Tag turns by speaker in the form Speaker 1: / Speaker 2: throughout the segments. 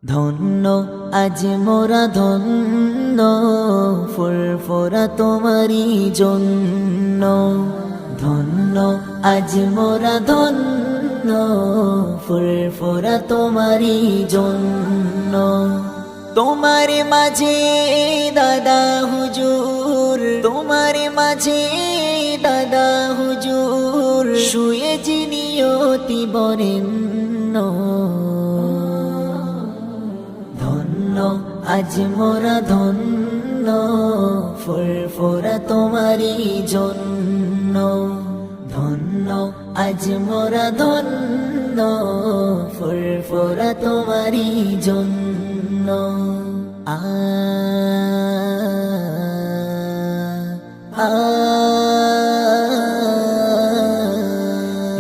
Speaker 1: ধন্য আজ মোরা ধন্য, ফুরফুরা তোমারি জন্য। ধন্য আজ মোরা ধন্য, ফুরফুরা তোমারি জন্য। তোমার মাঝে দাদা হুজুর, তোমার মাঝে দাদা হুজুর, শুয়ে যিনি অতি বরেণ্য। ধন্য আজ মোরা ধন্য, ফুরফুরা তোমারি জন্য। ধন্য আজ মোরা ধন্য, ফুরফুরা তোমারি জন্য।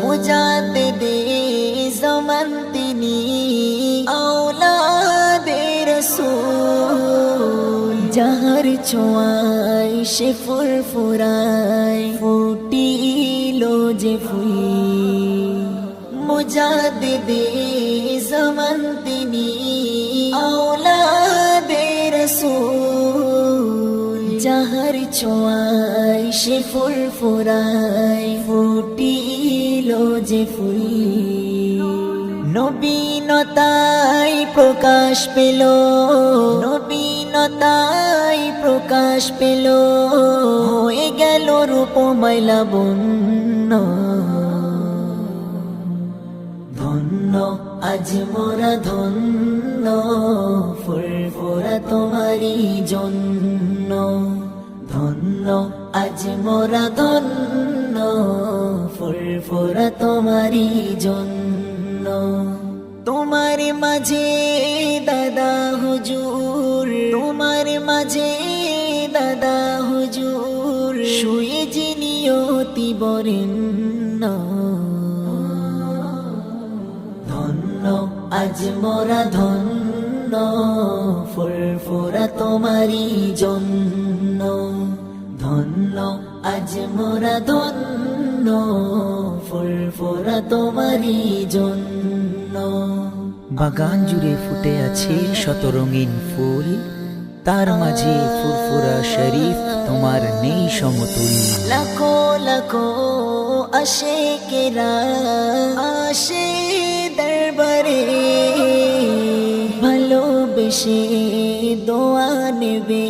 Speaker 1: মুজাদ্দিদে জামান তিনি, আওলাদে রাসূল। যাহার ছোঁয়ায় সে ফুরফুরায়, ফুটিল যে ফুল। মুজাদ্দিদে জামান তিনি, আওলাদে রাসূল। যাহার ছোঁয়ায় সে ফুরফুরায়, ফুটিল যে ফুল। নবীনতায় প্রকাশ পেল, নবীনতায় প্রকাশ পেল, হয়ে গেল রূপময় লাবণ্য। ধন্য আজ মোরা ধন্য, ফুরফুরা তোমারি জন্য। ধন্য আজ মোরা ধন্য, ফুরফুরা তোমারি জন্য। তোমার মাঝে দাদা হুজুর, তোমার মাঝে দাদা হুজুর, শুয়ে যিনি অতি বরেণ্য। ধন্য আজ মোরা ধন্য, ফুরফুরা তোমারি জন্য। ধন্য আজ মোরা ধন্য, ফুরফুরা তোমারি জন্য।
Speaker 2: বাগান জুড়ে ফুটে আছে শত রঙিন ফুল, তার মাঝে ফুরফুরা শরীফ তোমার নেই সমতুল।
Speaker 1: লাখো লাখো আশিকেরা আসে দরবারে, ভালোবেসে দোয়া নেবে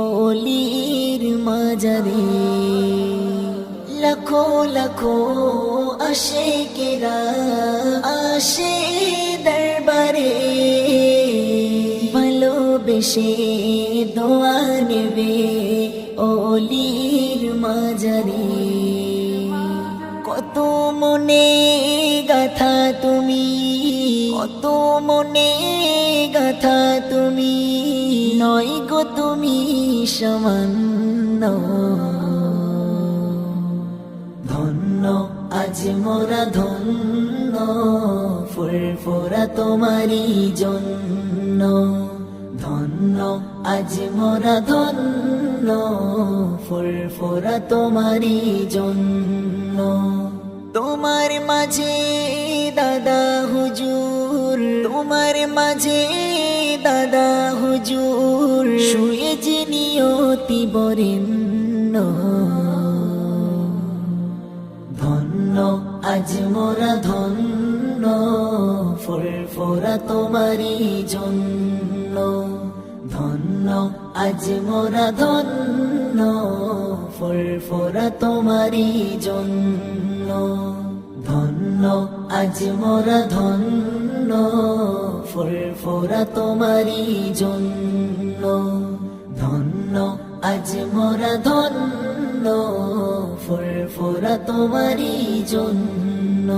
Speaker 1: ওলির মাজারে। লাখো লাখো আশিকেরা আসে দরবারে, ভালোবেসে দোয়া নেবে ওলির মাজারে। কত মনে গাথা তুমি, কত মনে গাথা তুমি, নয় গো তুমি সামান্য। ধন্য আজ মোরা ধন্য, ফুরফুরা তোমারি জন্য। ধন্য আজ মোরা ধন্য, ফুরফুরা তোমারি জন্য। তোমার মাঝে দাদা হুজুর, তোমার মাঝে দাদা হুজুর, শুয়ে যিনি অতি বরেণ্য। ধন্য আজ মোরা ধন্য, ফুরফুরা তোমারি জন্য। ধন্য আজ মোরা ধন্য, ফুরফুরা তোমারি জন্য। ধন্য আজ মোরা ধন্য, ফুরফুরা তোমারি জন্য। ধন্য আজ মোরা ধন্য, ফুরফুরা তোমারি জন্য।